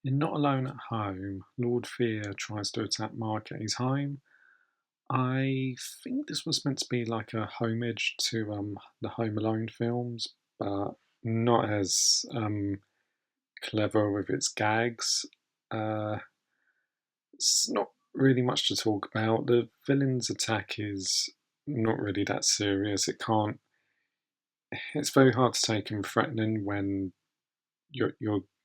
In Not Alone at Home, Lord Fear tries to attack Mark at his home. I think this was meant to be like a homage to the Home Alone films, but not as clever with its gags. Uh, it's not really much to talk about. The villain's attack is not really that serious. It can't. It's very hard to take him threatening when you're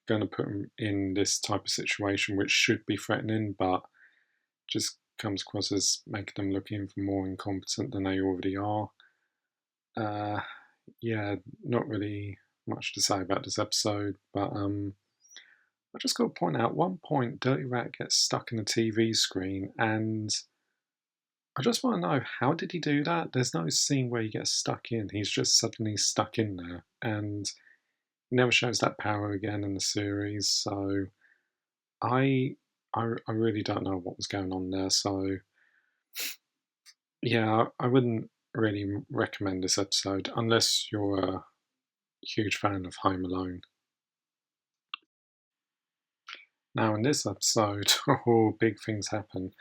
going to put him in this type of situation, which should be threatening, but just comes across as making them look even more incompetent than they already are. Uh, yeah, not really much to say about this episode, but I just got to point out, at one point Dirty Rat gets stuck in a TV screen, and I just want to know, how did he do that? There's no scene where he gets stuck in. He's just suddenly stuck in there, and he never shows that power again in the series. So I I really don't know what was going on there. So yeah, I wouldn't really recommend this episode unless you're a huge fan of Home Alone. Now, in this episode, all big things happen.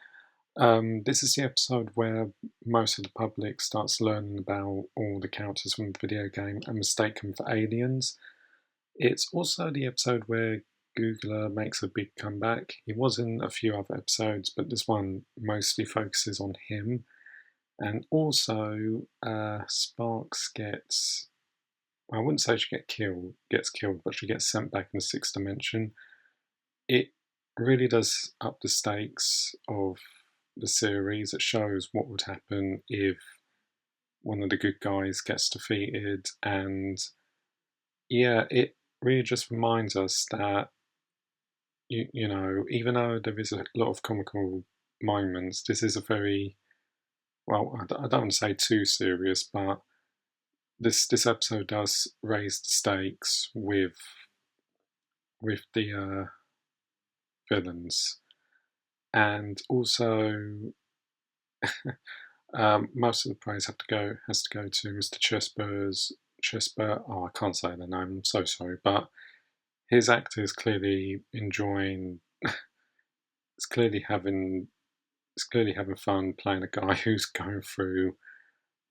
This is the episode where most of the public starts learning about all the characters from the video game and mistake them for aliens. It's also the episode where Googler makes a big comeback. He was in a few other episodes, but this one mostly focuses on him. And also, Sparks gets, I wouldn't say she gets killed, but she gets sent back in the sixth dimension. It really does up the stakes of the series. It shows what would happen if one of the good guys gets defeated, and yeah, it really just reminds us that even though there is a lot of comical moments, this is a very, well, I don't want to say too serious, but this episode does raise the stakes with the villains, and also most of the praise has to go to Mr. Chesper. Oh, I can't say the name. I'm so sorry, but his actor is clearly enjoying. It's clearly having. It's clearly having fun playing a guy who's going through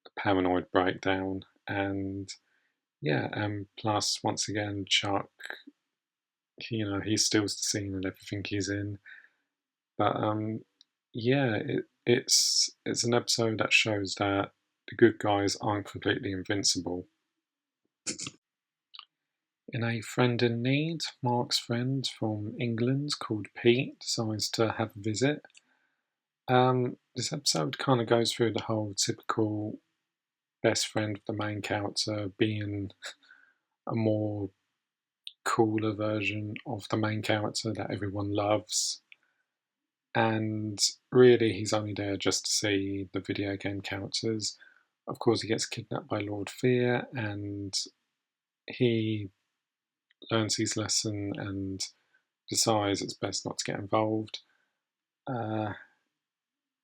a paranoid breakdown, and yeah, and plus once again, Chuck. He steals the scene and everything he's in. But yeah, it's an episode that shows that the good guys aren't completely invincible. In A Friend in Need, Mark's friend from England called Pete decides to have a visit. This episode kind of goes through the whole typical best friend of the main character being a more cooler version of the main character that everyone loves. And really, he's only there just to see the video game characters. Of course, he gets kidnapped by Lord Fear, and he learns his lesson and decides it's best not to get involved. Uh,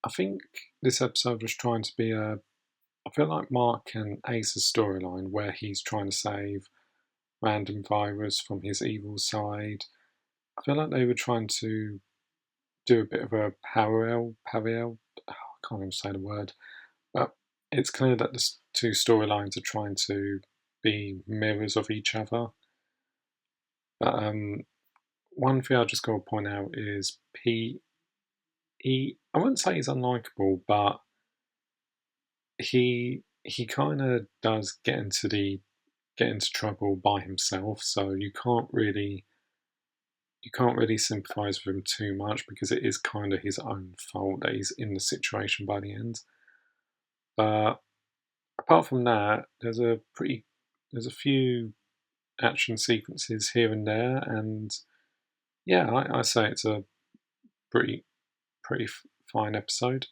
I think this episode was trying to be a. I feel like Mark and Ace's storyline, where he's trying to save random virus from his evil side. I feel like they were trying to do a bit of a parallel. I can't even say the word, but it's clear that the two storylines are trying to be mirrors of each other. But one thing I just got to point out is I wouldn't say he's unlikable, but he kind of does get into trouble by himself. So you can't really sympathise with him too much because it is kind of his own fault that he's in the situation by the end. But apart from that, there's a few action sequences here and there, and yeah, I say it's a pretty fine episode.